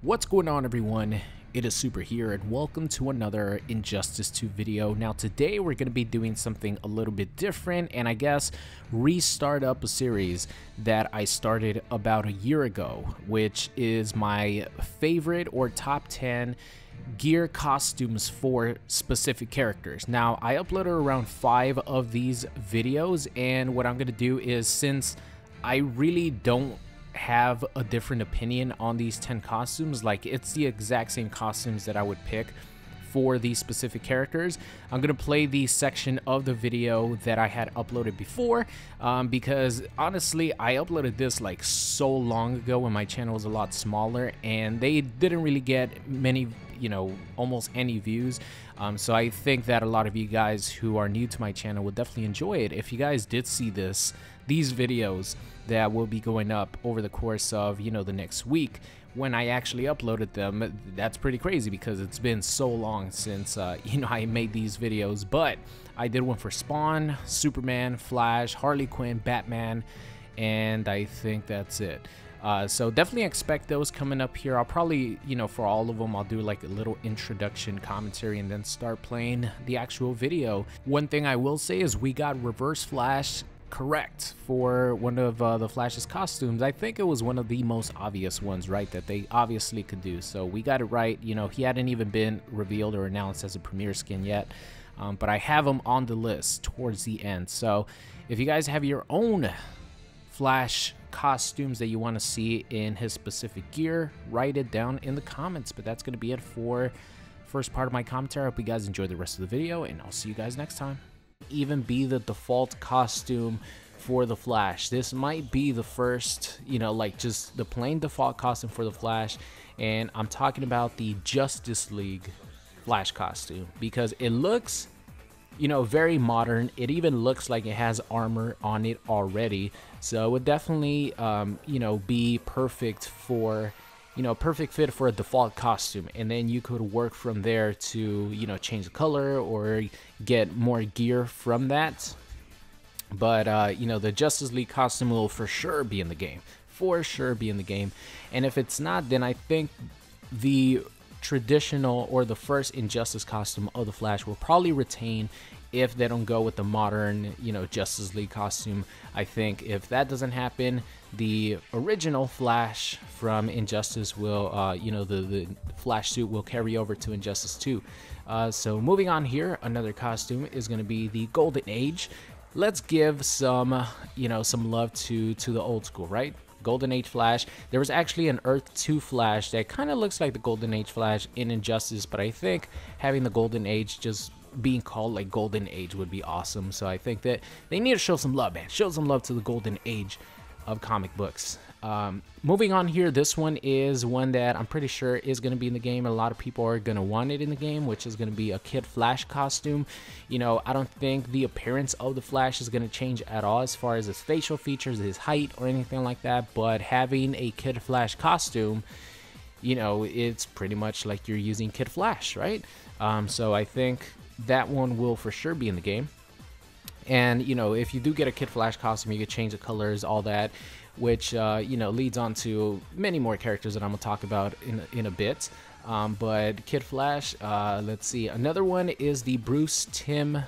What's going on, everyone? It is Super here, and welcome to another Injustice 2 video. Now today we're going to be doing something a little bit different, and I guess restart up a series that I started about a year ago, which is my favorite or top 10 gear costumes for specific characters. Now I uploaded around 5 of these videos, and what I'm going to do is, since I really don't have a different opinion on these 10 costumes, like it's the exact same costumes that I would pick for these specific characters, I'm gonna play the section of the video that I had uploaded before, because honestly I uploaded this like so long ago when my channel was a lot smaller and they didn't really get many, almost any views. So I think that a lot of you guys who are new to my channel would definitely enjoy it if you guys did see these videos that will be going up over the course of the next week when I actually uploaded them. That's pretty crazy because it's been so long since I made these videos. But I did one for Spawn, Superman, Flash, Harley Quinn, Batman, and I think that's it. So definitely expect those coming up here. I'll probably, for all of them, I'll do like a little introduction commentary and then start playing the actual video. One thing I will say is we got Reverse Flash correct for one of the Flash's costumes. I think it was one of the most obvious ones, right, that they obviously could do. So we got it right. He hadn't even been revealed or announced as a premiere skin yet, but I have him on the list towards the end. So if you guys have your own Flash costumes that you want to see in his specific gear, write it down in the comments. But that's going to be it for first part of my commentary. I hope you guys enjoy the rest of the video, and I'll see you guys next time. Even be the default costume for the Flash. This might be the first, like just the plain default costume for the Flash, and I'm talking about the Justice League Flash costume because it looks very modern. It even looks like it has armor on it already, so it would definitely be perfect for perfect fit for a default costume, and then you could work from there to change the color or get more gear from that. But the Justice League costume will for sure be in the game, and if it's not, then I think the traditional or the first Injustice costume of the Flash will probably retain if they don't go with the modern Justice League costume. I think if that doesn't happen, the original Flash from Injustice will the Flash suit will carry over to Injustice 2. So moving on here, another costume is going to be the Golden Age. Let's give some some love to the old school, right? Golden Age Flash. There was actually an Earth 2 Flash that kind of looks like the Golden Age Flash in Injustice, but I think having the Golden Age just being called like Golden Age would be awesome. So I think that they need to show some love, man. Show some love to the Golden Age of comic books. Moving on here, this one is one that I'm pretty sure is going to be in the game. A lot of people are going to want it in the game, which is going to be a Kid Flash costume. I don't think the appearance of the Flash is going to change at all as far as his facial features, his height, or anything like that. But having a Kid Flash costume, it's pretty much like you're using Kid Flash, right? So I think that one will for sure be in the game. And if you do get a Kid Flash costume, you could change the colors, all that, which leads on to many more characters that I'm gonna talk about in a bit. But Kid Flash, let's see, another one is the Timm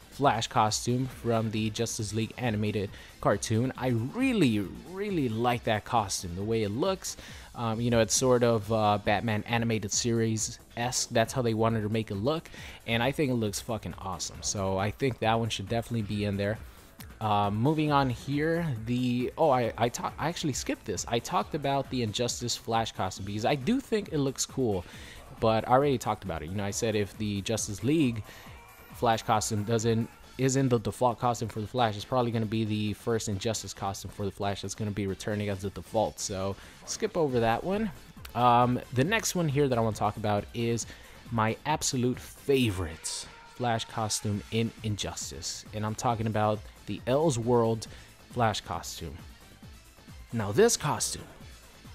Flash costume from the Justice League animated cartoon. I really like that costume, the way it looks. It's sort of Batman animated series-esque. That's how they wanted to make it look, and I think it looks fucking awesome. So I think that one should definitely be in there. Moving on here, I actually skipped this. I talked about the Injustice Flash costume because I do think it looks cool, but I already talked about it. I said if the Justice League Flash costume isn't the default costume for the Flash, it's probably going to be the first Injustice costume for the Flash that's going to be returning as the default. So skip over that one. The next one here that I want to talk about is my absolute favorite Flash costume in Injustice, and I'm talking about the Elves World Flash costume. Now this costume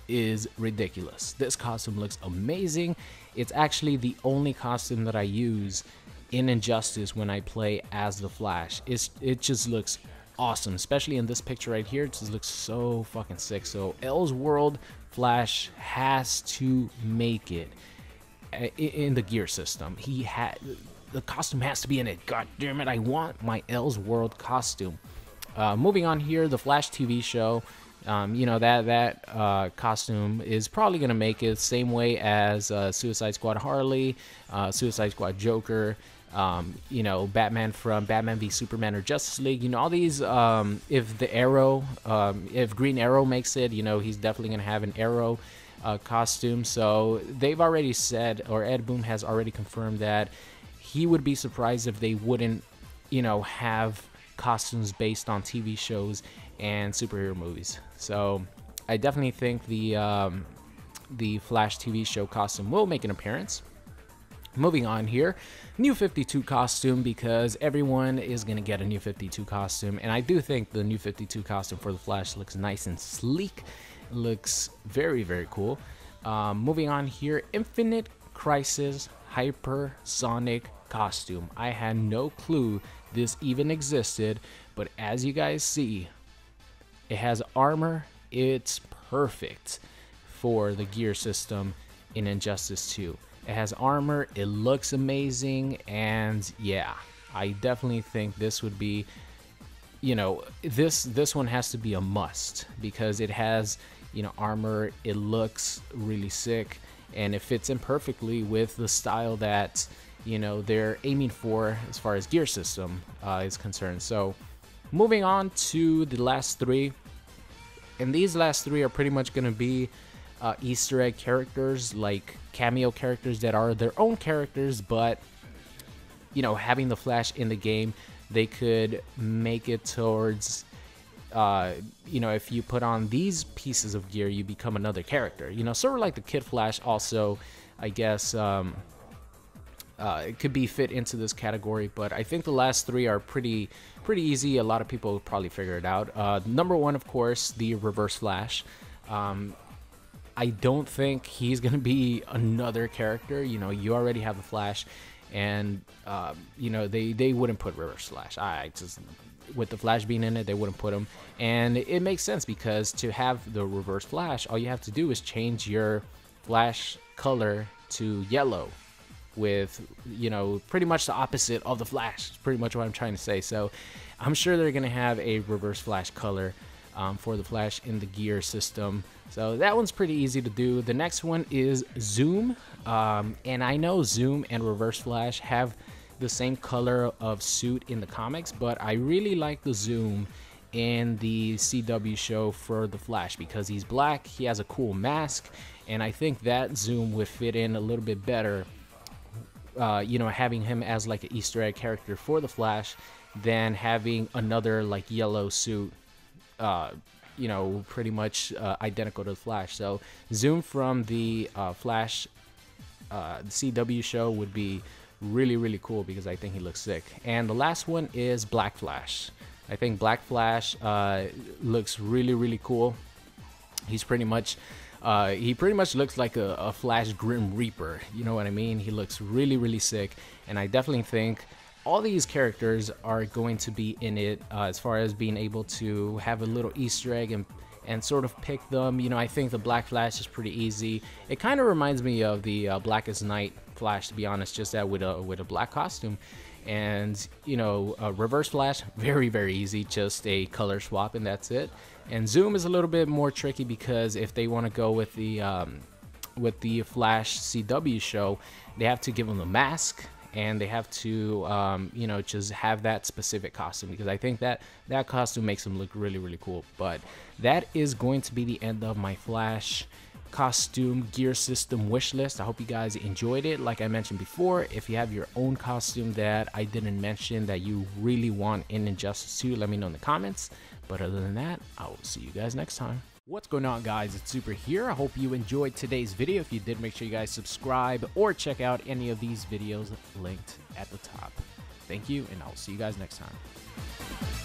is ridiculous. This costume looks amazing. It's actually the only costume that I use in Injustice when I play as the Flash. It just looks awesome, especially in this picture right here. It just looks so fucking sick. So Elves World Flash has to make it in the gear system. The costume has to be in it. God damn it, I want my Elves World costume. Moving on here, the Flash TV show. You know, that costume is probably gonna make it same way as Suicide Squad Harley, Suicide Squad Joker, you know, Batman from Batman v Superman or Justice League. You know, all these, if the Arrow, if Green Arrow makes it, you know, he's definitely gonna have an Arrow costume. So they've already said, or Ed Boon has already confirmed, that he would be surprised if they wouldn't, you know, have costumes based on TV shows and superhero movies. So I definitely think the Flash TV show costume will make an appearance. Moving on here, New 52 costume, because everyone is going to get a New 52 costume, and I do think the New 52 costume for the Flash looks nice and sleek. It looks very, very cool. Moving on here, Infinite Crisis Hypersonic costume. I had no clue this even existed, but as you guys see, it has armor. It's perfect for the gear system in Injustice 2. It has armor, it looks amazing, and yeah, I definitely think this would be, you know, this one has to be a must, because it has, you know, armor, it looks really sick, and it fits in perfectly with the style that, you know, they're aiming for as far as gear system is concerned. So moving on to the last three, and these last three are pretty much going to be Easter egg characters, like cameo characters that are their own characters, but, you know, having the Flash in the game, they could make it towards, you know, if you put on these pieces of gear, you become another character, you know, sort of like the Kid Flash. Also, I guess it could be fit into this category, but I think the last three are pretty easy. A lot of people will probably figure it out. Number one, of course, the Reverse Flash. I don't think he's gonna be another character. You know, you already have the Flash, and you know, they wouldn't put Reverse Flash. I just, with the Flash being in it, they wouldn't put him, and it makes sense, because to have the Reverse Flash, all you have to do is change your Flash color to yellow, with, you know, pretty much the opposite of the Flash. It's pretty much what I'm trying to say. So I'm sure they're gonna have a Reverse Flash color for the Flash in the gear system. So that one's pretty easy to do. The next one is Zoom, and I know Zoom and Reverse Flash have the same color of suit in the comics, but I really like the Zoom in the CW show for the Flash, because he's black, he has a cool mask, and I think that Zoom would fit in a little bit better, you know, having him as like an Easter egg character for the Flash than having another like yellow suit, you know, pretty much identical to the Flash. So Zoom from the Flash CW show would be really cool, because I think he looks sick. And the last one is Black Flash. I think Black Flash looks really cool. He's pretty much he pretty much looks like a Flash Grim Reaper, you know what I mean? He looks really sick, and I definitely think all these characters are going to be in it, as far as being able to have a little Easter egg and sort of pick them. You know, I think the Black Flash is pretty easy. It kind of reminds me of the Blackest Night Flash, to be honest, just that with a black costume. And, you know, Reverse Flash, very easy, just a color swap and that's it. And Zoom is a little bit more tricky, because if they want to go with the Flash CW show, they have to give him a mask, and they have to, you know, just have that specific costume, because I think that costume makes him look really cool. But that is going to be the end of my Flash costume gear system wish list. I hope you guys enjoyed it. Like I mentioned before, if you have your own costume that I didn't mention that you really want in Injustice 2, let me know in the comments. But other than that, I will see you guys next time. What's going on, guys? It's Super here. I hope you enjoyed today's video. If you did, make sure you guys subscribe or check out any of these videos linked at the top. Thank you, and I'll see you guys next time.